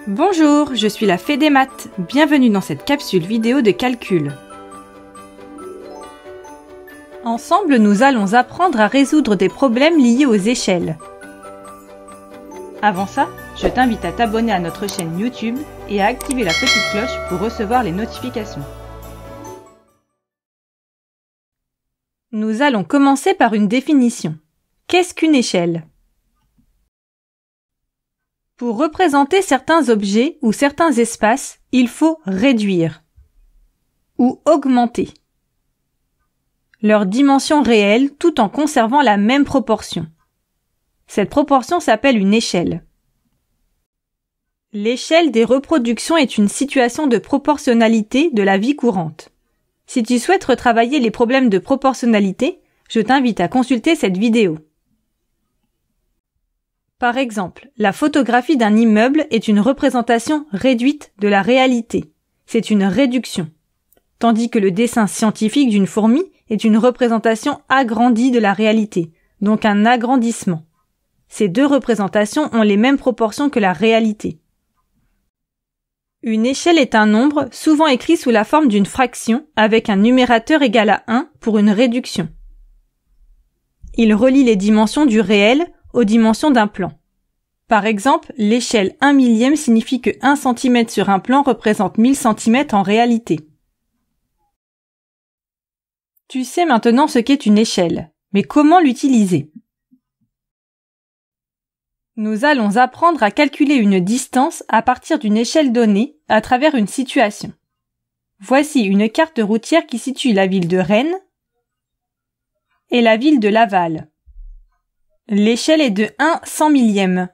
Bonjour, je suis la Fée des maths. Bienvenue dans cette capsule vidéo de calcul. Ensemble, nous allons apprendre à résoudre des problèmes liés aux échelles. Avant ça, je t'invite à t'abonner à notre chaîne YouTube et à activer la petite cloche pour recevoir les notifications. Nous allons commencer par une définition. Qu'est-ce qu'une échelle ? Pour représenter certains objets ou certains espaces, il faut réduire ou augmenter leur dimension réelle tout en conservant la même proportion. Cette proportion s'appelle une échelle. L'échelle des reproductions est une situation de proportionnalité de la vie courante. Si tu souhaites retravailler les problèmes de proportionnalité, je t'invite à consulter cette vidéo. Par exemple, la photographie d'un immeuble est une représentation réduite de la réalité. C'est une réduction. Tandis que le dessin scientifique d'une fourmi est une représentation agrandie de la réalité, donc un agrandissement. Ces deux représentations ont les mêmes proportions que la réalité. Une échelle est un nombre souvent écrit sous la forme d'une fraction avec un numérateur égal à 1 pour une réduction. Il relie les dimensions du réel aux dimensions d'un plan. Par exemple, l'échelle 1 millième signifie que 1 cm sur un plan représente 1000 cm en réalité. Tu sais maintenant ce qu'est une échelle, mais comment l'utiliser ? Nous allons apprendre à calculer une distance à partir d'une échelle donnée à travers une situation. Voici une carte routière qui situe la ville de Rennes et la ville de Laval. L'échelle est de 1 100 millième.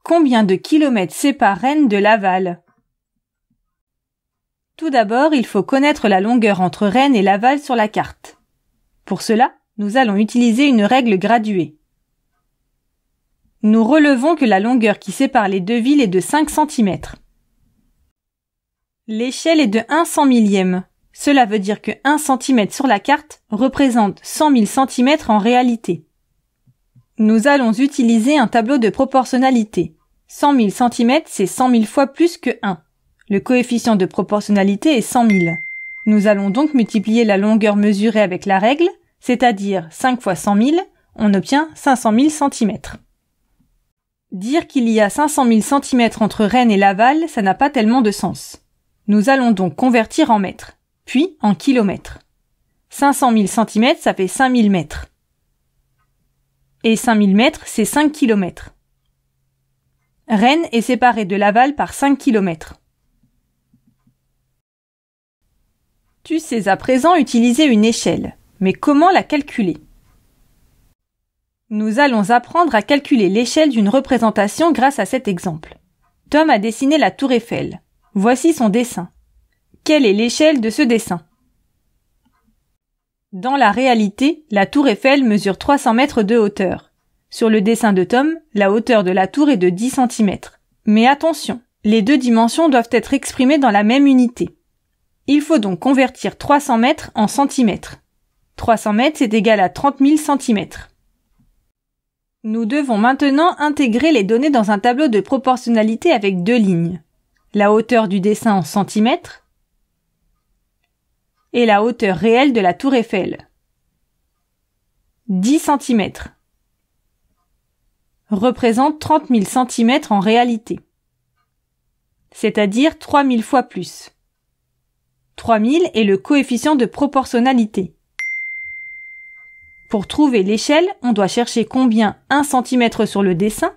Combien de kilomètres séparent Rennes de Laval ? Tout d'abord, il faut connaître la longueur entre Rennes et Laval sur la carte. Pour cela, nous allons utiliser une règle graduée. Nous relevons que la longueur qui sépare les deux villes est de 5 cm. L'échelle est de 1 100 millième. Cela veut dire que 1 cm sur la carte représente 100 000 cm en réalité. Nous allons utiliser un tableau de proportionnalité. 100 000 cm, c'est 100 000 fois plus que 1. Le coefficient de proportionnalité est 100 000. Nous allons donc multiplier la longueur mesurée avec la règle, c'est-à-dire 5 fois 100 000, on obtient 500 000 cm. Dire qu'il y a 500 000 cm entre Rennes et Laval, ça n'a pas tellement de sens. Nous allons donc convertir en mètres, puis en kilomètres. 500 000 cm, ça fait 5000 mètres. Et 5000 mètres, c'est 5 km. Rennes est séparée de Laval par 5 km. Tu sais à présent utiliser une échelle, mais comment la calculer ? Nous allons apprendre à calculer l'échelle d'une représentation grâce à cet exemple. Tom a dessiné la tour Eiffel. Voici son dessin. Quelle est l'échelle de ce dessin ? Dans la réalité, la tour Eiffel mesure 300 mètres de hauteur. Sur le dessin de Tom, la hauteur de la tour est de 10 cm. Mais attention, les deux dimensions doivent être exprimées dans la même unité. Il faut donc convertir 300 mètres en centimètres. 300 mètres, c'est égal à 30 000 centimètres. Nous devons maintenant intégrer les données dans un tableau de proportionnalité avec deux lignes. La hauteur du dessin en centimètres et la hauteur réelle de la tour Eiffel. 10 cm représente 30 000 cm en réalité, c'est-à-dire 3000 fois plus. 3000 est le coefficient de proportionnalité. Pour trouver l'échelle, on doit chercher combien 1 cm sur le dessin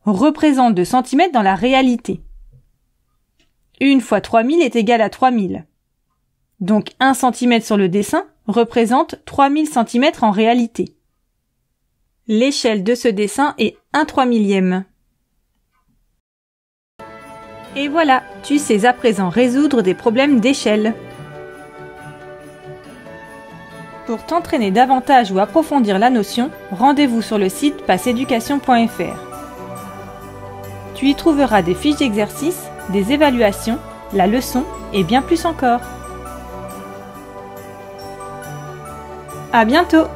représente de centimètres dans la réalité. 1 fois 3000 est égal à 3000. Donc 1 cm sur le dessin représente 3000 cm en réalité. L'échelle de ce dessin est 1/3 millième. Et voilà, tu sais à présent résoudre des problèmes d'échelle. Pour t'entraîner davantage ou approfondir la notion, rendez-vous sur le site passeeducation.fr. Tu y trouveras des fiches d'exercices, des évaluations, la leçon et bien plus encore. À bientôt!